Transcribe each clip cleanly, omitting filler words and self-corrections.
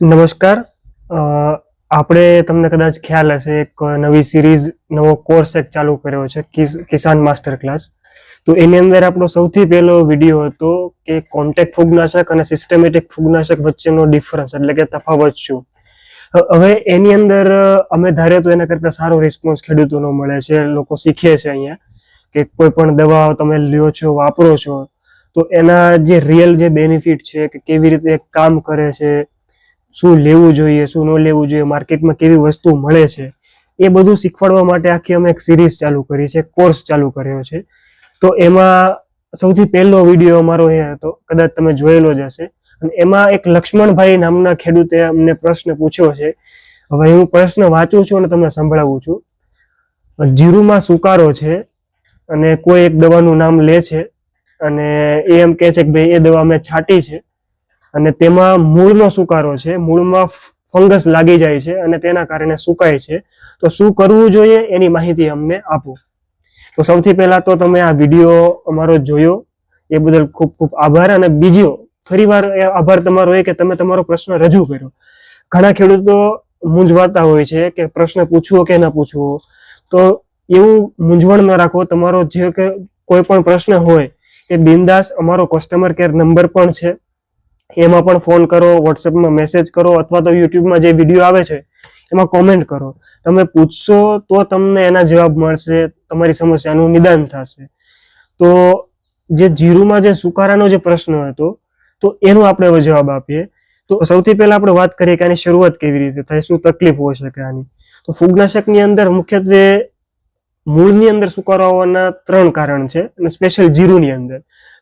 નમસ્કાર. આપણે તમને કદાચ ખ્યાલ હશે એક નવી સિરીઝ નવો કોર્સ એક ચાલુ કર્યો છે કિસાન માસ્ટર ક્લાસ. તો એની અંદર આપણો સૌથી પહેલો વિડીયો હતો કે કોન્ટેક્ટ ફૂગનાશક અને સિસ્ટમેટિક ફૂગનાશક વચ્ચેનો ડિફરન્સ એટલે કે તફાવત શું. હવે એની અંદર અમે ધાર્યો તો એના કરતાં સારો રિસ્પોન્સ ખેડૂતોનો મળે છે, લોકો શીખે છે અહીંયા કે કોઈ પણ દવા તમે લ્યો છો, વાપરો છો તો એના જે રિયલ જે બેનિફિટ છે કે કેવી રીતે કામ કરે છે, શું લેવું જોઈએ, શું ન લેવું જોઈએ, માર્કેટમાં કેવી વસ્તુ મળે છે, એ બધું શીખવાડવા માટે આખી અમે એક સિરીઝ ચાલુ કરી છે, કોર્સ ચાલુ કર્યો છે. તો એમાં સૌથી પહેલો વિડીયો અમારો એ હતો, કદાચ તમે જોયેલો જ હશે. અને એમાં એક લક્ષ્મણભાઈ નામના ખેડૂતે અમને પ્રશ્ન પૂછ્યો છે. હવે હું પ્રશ્ન વાંચું છું અને તમને સંભળાવું છું. જીરુમાં સુકારો છે અને કોઈ એક દવાનું નામ લે છે અને એ એમ કહે છે કે ભાઈ એ દવા મેં છાંટી છે અને તેમાં મૂળનો સુકારો છે, મૂળમાં ફંગસ લાગી જાય છે અને તેના કારણે સુકાય છે. તો શું કરવું જોઈએ એની માહિતી અમને આપો. તો સૌથી પહેલા તો તમે આ વિડીયો અમારો જોયો એ બદલ ખૂબ ખૂબ આભાર. અને બીજો ફરીવાર આભાર તમારો એ કે તમે તમારો પ્રશ્ન રજૂ કર્યો. ઘણા ખેડૂતો મૂંઝવાતા હોય છે કે પ્રશ્ન પૂછવો કે ન પૂછવો. તો એવું મૂંઝવણ ન રાખો. તમારો જે કે કોઈ પણ પ્રશ્ન હોય એ બિંદાસ, અમારો કસ્ટમર કેર નંબર પણ છે, એમાં પણ ફોન કરો, વોટ્સએપમાં મેસેજ કરો અથવા તો યુટ્યુબમાં જે વિડીયો આવે છે એમાં કોમેન્ટ કરો. તમે પૂછશો તો તમને એના જવાબ મળશે, તમારી સમસ્યાનું નિદાન થશે. તો જે જીરુમાં જે સુકારાનો જે પ્રશ્ન હતો તો એનો આપણે હવે જવાબ આપીએ. તો સૌથી પહેલા આપણે વાત કરીએ કે આની શરૂઆત કેવી રીતે થાય, શું તકલીફ હોઈ શકે આની. તો ફૂગનાશકની અંદર મુખ્યત્વે મૂળની અંદર સુકારો આવવાના 3 કારણ છે અને સ્પેશિયલ જીરુની અંદર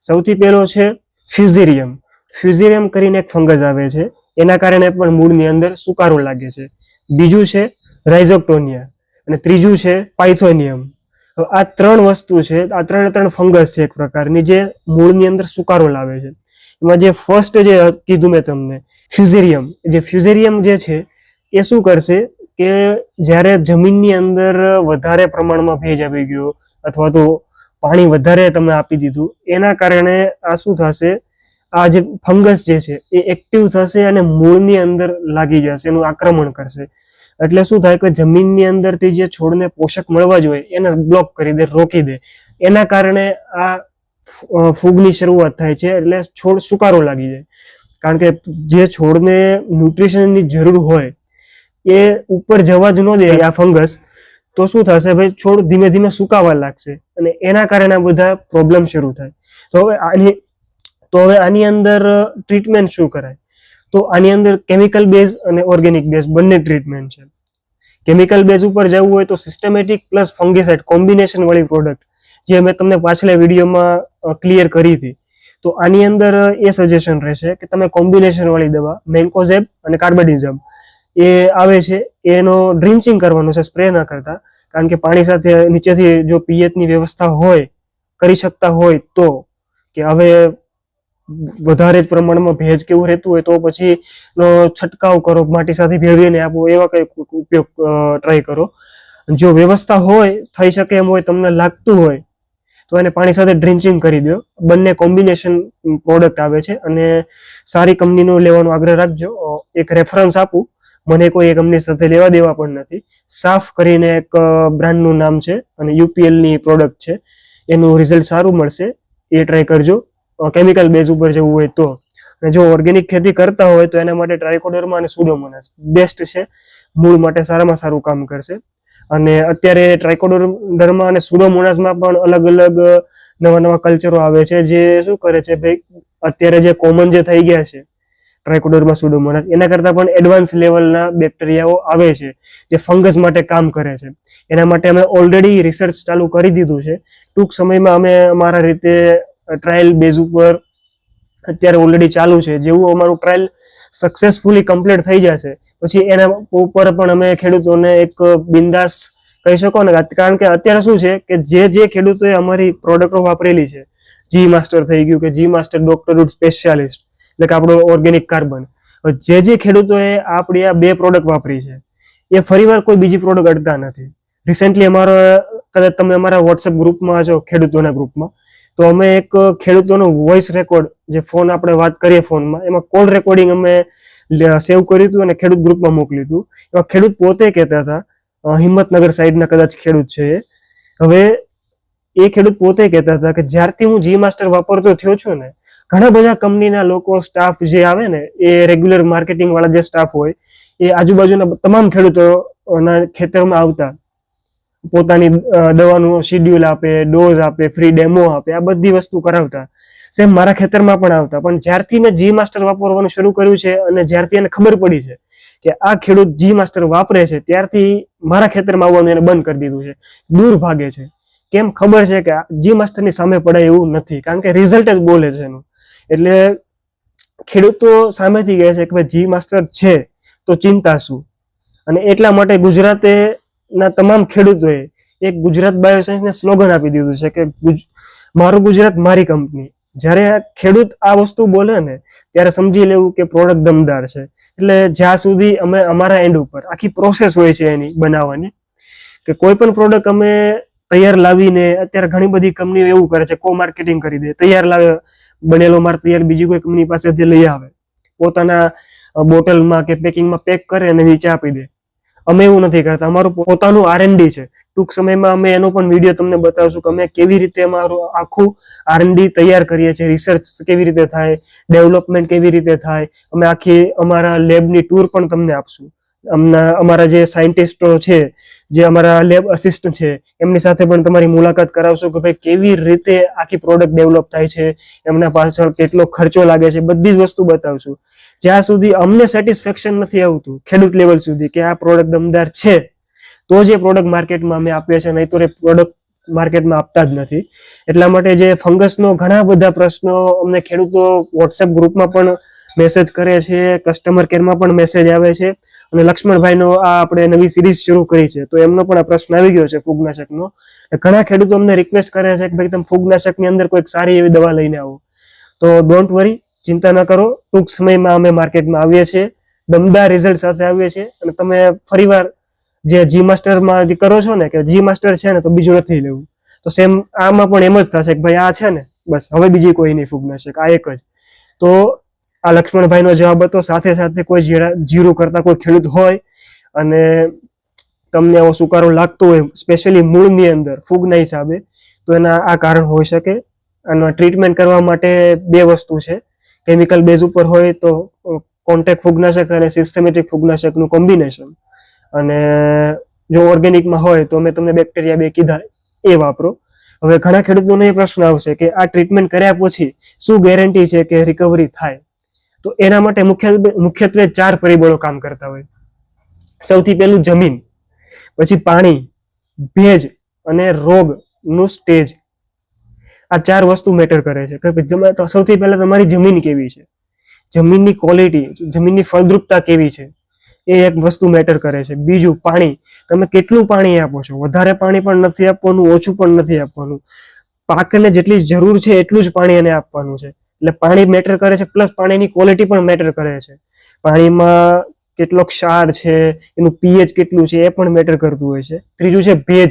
સૌથી પહેલો છે ફ્યુઝેરિયમ. ફ્યુઝેરિયમ કરીને એક ફંગસ આવે છે, એના કારણે પણ મૂળની અંદર સુકારો લાગે છે. બીજું છે રાઇઝોક્ટોનિયા અને ત્રીજું છે પાયથોનિયમ. આ 3 વસ્તુ છે, આ 3 ફંગસ છે એક પ્રકારની જે મૂળની અંદર સુકારો લાવે છે. એમાં જે ફર્સ્ટ જે કીધું મેં તમને ફ્યુઝેરિયમ જે છે એ શું કરશે કે જ્યારે જમીનની અંદર વધારે પ્રમાણમાં ભેજ આવી ગયો અથવા તો પાણી વધારે તમે આપી દીધું એના કારણે આ શું થશે, આ જે ફંગસ જે છે એ એક્ટિવ થશે અને મૂળની અંદર લાગી જશે, એનું આક્રમણ કરશે. એટલે શું થાય કે જમીનની અંદરથી જે છોડને પોષક મળવા જોઈએ એને બ્લોક કરી દે, રોકી દે. એના કારણે આ ફૂગની શરૂઆત થાય છે, એટલે છોડ સુકારો લાગી જાય. કારણ કે જે છોડને ન્યુટ્રિશનની જરૂર હોય એ ઉપર જવા જ ન દે આ ફંગસ, તો શું થશે ભાઈ, છોડ ધીમે ધીમે સુકાવા લાગશે અને એના કારણે બધા પ્રોબ્લેમ શરૂ થાય. તો હવે આની અંદર ટ્રીટમેન્ટ શું કરાય? તો આની અંદર કેમિકલ બેઝ અને ઓર્ગેનિક બેઝ બંને ટ્રીટમેન્ટ છે. કેમિકલ બેઝ ઉપર જવું હોય તો સિસ્ટમેટિક પ્લસ ફંગીસાઇડ કોમ્બિનેશન વાળી પ્રોડક્ટ જે મેં તમને પાછલા વિડીયોમાં ક્લિયર કરી હતી. તો આની અંદર એ સજેશન રહેશે કે તમે કોમ્બિનેશન વાળી દવા મેન્કોઝેબ અને કાર્બેન્ડિઝમ એ આવે છે એનો ડ્રિન્ચિંગ કરવાનું છે, સ્પ્રે ન કરતા. કારણ કે પાણી સાથે નીચેથી જો પીએચની વ્યવસ્થા હોય, કરી શકતા હોય તો, કે હવે વધારે જ પ્રમાણમાં ભેજ કેવું રહેતું હોય તો પછી નો છંટકાવ કરો, માટી સાથે ભેળવીને આપો, એવા કંઈક ઉપયોગ ટ્રાય કરો. જો વ્યવસ્થા હોય, થઈ શકે એમ હોય, તમને લાગતું હોય તો એને પાણી સાથે ડ્રિન્ચિંગ કરી દો. બંને કોમ્બિનેશન પ્રોડક્ટ આવે છે અને સારી કંપનીનું લેવાનો આગ્રહ રાખજો. એક રેફરન્સ આપું, મને કોઈ એક કંપની સાથે લેવા દેવા પણ નથી. સાફ કરીને એક બ્રાન્ડનું નામ છે અને યુપીએલની પ્રોડક્ટ છે, એનું રિઝલ્ટ સારું મળશે, એ ટ્રાય કરજો કેમિકલ બેઝ ઉપર જવું હોય તો. અને જો ઓર્ગેનિક ખેતી કરતા હોય તો એના માટે ટ્રાઇકોડર્મા અને સુડોમોનાસ બેસ્ટ છે, મૂળ માટે સારામાં સારું કામ કરશે. અને અત્યારે ટ્રાઇકોડર્મા અને સુડોમોનાસમાં પણ અલગ અલગ નવા કલ્ચરો આવે છે જે શું કરે છે ભાઈ, અત્યારે જે કોમન જે થઈ ગયા છે ટ્રાઇકોડર્મા સુડોમોનાસ, એના કરતાં પણ એડવાન્સ લેવલના બેક્ટેરિયાઓ આવે છે જે ફંગસ માટે કામ કરે છે. એના માટે અમે ઓલરેડી રિસર્ચ ચાલુ કરી દીધું છે. ટૂંક સમયમાં અમે અમારા રીતે ટ્રાયલ બેઝ ઉપર અત્યારે ઓલરેડી ચાલુ છે. જેવું અમારું ટ્રાયલ સક્સેસફુલી કમ્પ્લીટ થઈ જશે પછી એના ઉપર પણ અમે ખેડૂતોને એક બિંદાસ કહી શકો ને. કારણ કે અત્યારે શું છે કે જે ખેડૂતોએ અમારી પ્રોડક્ટો વાપરેલી છે, જી માસ્ટર થઈ ગયું કે જી માસ્ટર ડોક્ટરહુડ સ્પેશિયાલિસ્ટ એટલે કે આપણો ઓર્ગેનિક કાર્બન, જે ખેડૂતોએ આપણી આ 2 પ્રોડક્ટ વાપરી છે એ ફરીવાર કોઈ બીજી પ્રોડક્ટ અડતા નથી. રિસેન્ટલી અમારો, કદાચ તમે અમારા વોટ્સએપ ગ્રુપમાં છો, ખેડૂતોના ગ્રુપમાં, તો અમે એક ખેડૂતોનો વોઇસ રેકોર્ડ, જે ફોન આપણે વાત કરીએ ફોનમાં, એમાં કોલ રેકોર્ડિંગ અમે સેવ કર્યું હતું અને ખેડૂત ગ્રુપમાં મોકલ્યું હતું. એમાં ખેડૂત પોતે કહેતા હતા, હિંમતનગર સાઈડના કદાચ ખેડૂત છે એ. હવે એ ખેડૂત પોતે કહેતા હતા કે જ્યારથી હું જી માસ્ટર વાપરતો થયો છું ને, ઘણા બધા કંપનીના લોકો, સ્ટાફ જે આવે ને, એ રેગ્યુલર માર્કેટિંગ વાળા જે સ્ટાફ હોય એ આજુબાજુના તમામ ખેડૂતોના ખેતરમાં આવતા, પોતાની દવાનું શિડ્યુલ આપે, ડોઝ આપે, ફ્રી ડેમો આપે, આ બધી વસ્તુ કરાવતા. સેમ મારા ખેતરમાં પણ આવતા. પણ જ્યારથી મેં જી માસ્ટર વાપરવાનું શરૂ કર્યું છે અને જ્યારથી એને ખબર પડી છે કે આ ખેડૂત જી માસ્ટર વાપરે છે, ત્યારથી મારા ખેતરમાં આવવાનું એને બંધ કરી દીધું છે, દૂર ભાગે છે. કેમ? ખબર છે કે જી માસ્ટરની સામે પડાય એવું નથી, કારણ કે રિઝલ્ટ જ બોલે છે એનું. એટલે ખેડૂતો સામેથી કહે છે કે ભાઈ જી માસ્ટર છે તો ચિંતા શું. અને એટલા માટે ગુજરાતના તમામ ખેડૂતોએ એક ગુજરાત બાયોસાયન્સને સ્લોગન આપી દીધું છે કે મારું ગુજરાત મારી કંપની. જ્યારે ખેડૂત આ વસ્તુ બોલે ને ત્યારે સમજી લેવું કે પ્રોડક્ટ દમદાર છે. એટલે જ્યાં સુધી અમે અમારા એન્ડ ઉપર આખી પ્રોસેસ હોય છે એની બનાવવાની, કે કોઈ પણ પ્રોડક્ટ અમે તૈયાર લાવીને, અત્યારે ઘણી બધી કંપનીઓ એવું કરે છે, કો માર્કેટિંગ કરી દે, તૈયાર લાવે, બનેલો માલ તૈયાર બીજી કોઈ કંપની પાસેથી લઈ આવે, પોતાના બોટલમાં કે પેકિંગમાં પેક કરે અને નીચે આપી દે. અમે એવું નથી કરતા. અમારું પોતાનું R&D છે. ટૂંક સમયમાં અમે એનો પણ વિડીયો તમને બતાવશું કે અમે કેવી રીતે અમારું આખું R&D તૈયાર કરીએ છીએ, રિસર્ચ કેવી રીતે થાય, ડેવલપમેન્ટ કેવી રીતે થાય. અમે આખી અમારા લેબની ટૂર પણ તમને આપશું. અમારા જે સાયન્ટિસ્ટો છે, જે અમારા લેબ અસિસ્ટન્ટ છે, એમની સાથે પણ તમારી મુલાકાત કરાવશો કે ભાઈ કેવી રીતે આખી પ્રોડક્ટ ડેવલપ થાય છે, એમના પાછળ કેટલો ખર્ચો લાગે છે, બધી જ વસ્તુ બતાવશું. જ્યાં સુધી અમને સેટિસ્ફેક્શન નથી આવતું ખેડૂત લેવલ સુધી કે આ પ્રોડક્ટ દમદાર છે, તો જ એ પ્રોડક્ટ માર્કેટમાં અમે આપીએ છીએ, નહીં તો એ પ્રોડક્ટ માર્કેટમાં આપતા જ નથી. એટલા માટે જે ફંગસનો ઘણા બધા પ્રશ્નો અમને ખેડૂતો વોટ્સએપ ગ્રુપમાં પણ મેસેજ કરે છે, કસ્ટમર કેરમાં પણ મેસેજ આવે છે. અને લક્ષ્મણભાઈનો આ આપણે નવી સિરીઝ શરૂ કરી છે, તો એમનો પણ આ પ્રશ્ન આવી ગયો છે ફૂગનાશકનો. ઘણા ખેડૂતો અમને રિક્વેસ્ટ કરે છે કે ભાઈ તમે ફૂગનાશકની અંદર કોઈક સારી એવી દવા લઈને આવો. તો ડોન્ટ વરી, ચિંતા ન કરો, ટૂંક સમયમાં અમે માર્કેટમાં આવીએ છીએ, દમદાર રિઝલ્ટ સાથે આવીએ છીએ. અને તમે ફરીવાર જે જી માસ્ટરમાં કરો છો ને કે જી માસ્ટર છે ને તો બીજું નથી લેવું, તો સેમ આમાં પણ એમ જ થશે કે ભાઈ આ છે ને બસ, હવે બીજી કોઈ નહીં ફૂગનાશક, આ એક જ. તો આ લક્ષ્મણભાઈનો જવાબ હતો. સાથે સાથે કોઈ જીરું કરતા કોઈ ખેડૂત હોય અને તમને આવો સુકારો લાગતો હોય, સ્પેશિયલી મૂળની અંદર ફૂગના હિસાબે, તો એના આ કારણ હોઈ શકે. આનો ટ્રીટમેન્ટ કરવા માટે બે વસ્તુ છે. કેમિકલ બેઝ ઉપર હોય તો કોન્ટેક્ટ ફૂગનાશક અને સિસ્ટમેટિક ફૂગનાશકનું કોમ્બિનેશન, અને જો ઓર્ગેનિકમાં હોય તો મેં તમને બેક્ટેરિયા બે કીધા એ વાપરો. હવે ઘણા ખેડૂતોને એ પ્રશ્ન આવશે કે આ ટ્રીટમેન્ટ કર્યા પછી શું ગેરંટી છે કે રિકવરી થાય? તો એના માટે મુખ્યત્વે 4 પરિબળો કામ કરતા હોય. સૌથી પહેલું જમીન, પછી પાણી, ભેજ અને રોગનું સ્ટેજ. આ 4 વસ્તુ મેટર કરે છે. તો સૌથી પહેલા તમારી જમીન કેવી છે, જમીનની ક્વોલિટી, જમીનની ફળદ્રુપતા કેવી છે, એ એક વસ્તુ મેટર કરે છે. બીજું પાણી, તમે કેટલું પાણી આપો છો, વધારે પાણી પણ નથી આપવાનું, ઓછું પણ નથી આપવાનું. પાકને જેટલી જરૂર છે એટલું જ પાણી એને આપવાનું છે. એટલે પાણી મેટર કરે છે, પ્લસ પાણીની ક્વોલિટી પણ મેટર કરે છે. પાણીમાં કેટલો ક્ષાર છે, એનું પીએચ કેટલું છે, એ પણ મેટર કરતું હોય છે. ત્રીજું છે ભેજ,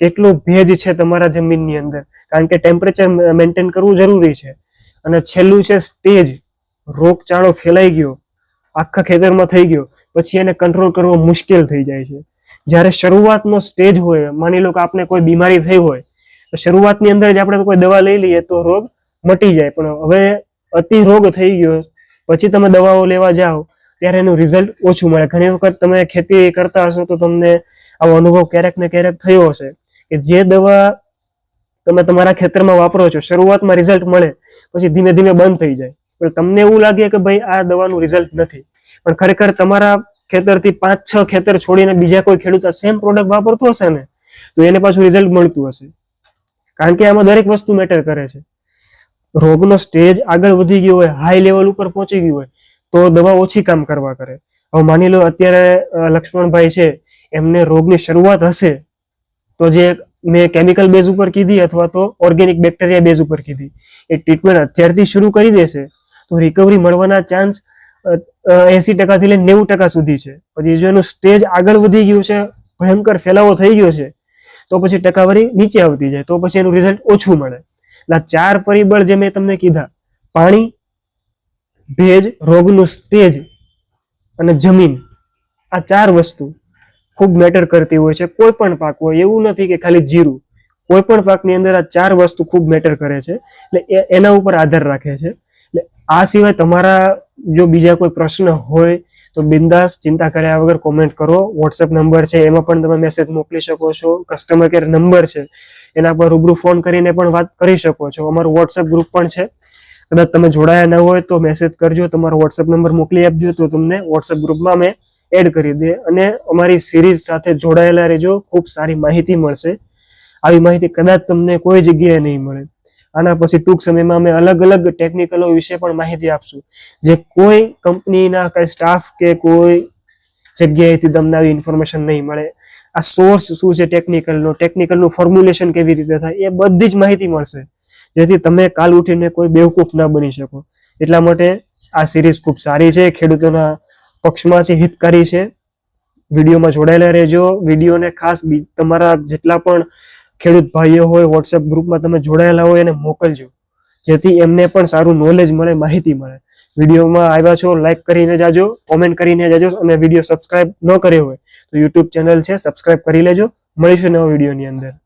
કેટલો ભેજ છે તમારા જમીનની અંદર, કારણ કે ટેમ્પરેચર મેન્ટેન કરવું જરૂરી છે. અને છેલ્લું છે સ્ટેજ, રોગચાળો ફેલાઈ ગયો, આખા ખેતરમાં થઈ ગયો, પછી એને કંટ્રોલ કરવો મુશ્કેલ થઈ જાય છે. જ્યારે શરૂઆતનો સ્ટેજ હોય, માની લો કે આપણે કોઈ બીમારી થઈ હોય, તો શરૂઆતની અંદર જ આપણે કોઈ દવા લઈ લઈએ તો રોગ મટી જાય. પણ હવે અતિ રોગ થઈ ગયો, પછી તમે દવાઓ લેવા જાઓ ત્યારે એનું રિઝલ્ટ ઓછું મળે. ઘણી વખત તમે ખેતી કરતા હશો તો તમને આવો અનુભવ ક્યારેક ને ક્યારેક થયો હશે કે જે દવા તમે તમારા ખેતરમાં વાપરો છો, શરૂઆતમાં રિઝલ્ટ મળે, પછી ધીમે ધીમે બંધ થઈ જાય. એટલે તમને એવું લાગે કે ભાઈ આ દવાનું રિઝલ્ટ નથી, પણ ખરેખર તમારા ખેતરથી 5-6 ખેતર છોડીને બીજા કોઈ ખેડૂત આ સેમ પ્રોડક્ટ વાપરતો હશે ને, તો એને પાછું રિઝલ્ટ મળતું હશે. કારણ કે આમાં દરેક વસ્તુ મેટર કરે છે. રોગનો સ્ટેજ આગળ વધી ગયો હોય, હાઈ લેવલ ઉપર પહોંચી ગયું હોય, તો દવા ઓછી કામ કરવા કરે. હવે માની લો અત્યારે લક્ષ્મણભાઈ છે, એમને રોગની શરૂઆત હશે, તો જે મેં કેમિકલ બેઝ ઉપર કીધી અથવા તો ઓર્ગેનિક બેક્ટેરિયા બેઝ ઉપર કીધી, એ ટ્રીટમેન્ટ અત્યારથી શરૂ કરી દેશે તો રિકવરી મળવાના ચાન્સ 80% થી લઈને 90% સુધી છે. પછી જો એનું સ્ટેજ આગળ વધી ગયું છે, ભયંકર ફેલાવો થઈ ગયો છે, તો પછી ટકાવારી નીચે આવતી જાય, તો પછી એનું રિઝલ્ટ ઓછું મળે. એટલે આ 4 પરિબળ જે મેં તમને કીધા, પાણી, ભેજ, રોગનું સ્ટેજ અને જમીન, આ 4 વસ્તુ ખૂબ મેટર કરતી હોય છે. કોઈ પણ પાક હોય, એવું નથી કે ખાલી જીરું, કોઈ પણ પાકની અંદર આ 4 વસ્તુ ખૂબ મેટર કરે છે. એટલે એના ઉપર આધાર રાખે છે. એટલે આ સિવાય તમારા જો બીજા કોઈ પ્રશ્ન હોય તો બિંદાસ ચિંતા કર્યા વગર કોમેન્ટ કરો. વોટ્સએપ નંબર છે, એમાં પણ તમે મેસેજ મોકલી શકો છો. કસ્ટમર કેર નંબર છે, એના પર રૂબરૂ ફોન કરીને પણ વાત કરી શકો છો. અમારું વોટ્સએપ ગ્રુપ પણ છે. કદાચ તમે જોડાયા ન હોય તો મેસેજ કરજો, તમારો વોટ્સએપ નંબર મોકલી આપજો, તો તમને વોટ્સએપ ગ્રુપમાં અમે એડ કરી દે. અને અમારી સિરીઝ સાથે જોડાયેલા રહેજો, ખૂબ સારી માહિતી મળશે. આવી માહિતી કદાચ તમને કોઈ જગ્યાએ નહીં મળે. આના પછી ટૂંક સમયમાં અમે અલગ અલગ ટેકનિકલો વિશે પણ માહિતી આપશું, જે કોઈ કંપનીના કઈ સ્ટાફ કે કોઈ જગ્યાએથી તમને આવી ઇન્ફોર્મેશન નહીં મળે. આ સોર્સ શું છે ટેકનિકલનું ફોર્મ્યુલેશન કેવી રીતે થાય, એ બધી જ માહિતી મળશે, જેથી તમે કાલ ઉઠીને કોઈ બેવકૂફ ના બની શકો. એટલા માટે આ સિરીઝ ખૂબ સારી છે, ખેડૂતોના પક્ષમાં છે, હિતકારી છે. વિડીયોમાં જોડાયેલા રહેજો. વિડીયોને ખાસ તમારા જેટલા પણ ખેડૂત ભાઈઓ હોય, વોટ્સએપ ગ્રુપમાં તમે જોડાયેલા હોય એને મોકલજો, જેથી એમને પણ સારું નોલેજ મળે, માહિતી મળે. વિડીયોમાં આવ્યા છો લાઈક કરીને જાજો, કોમેન્ટ કરીને જાજો, અને વિડીયો સબસ્ક્રાઇબ ન કર્યો હોય તો યુટ્યુબ ચેનલ છે, સબસ્ક્રાઇબ કરી લેજો. મળીશું નવા વિડીયોની અંદર.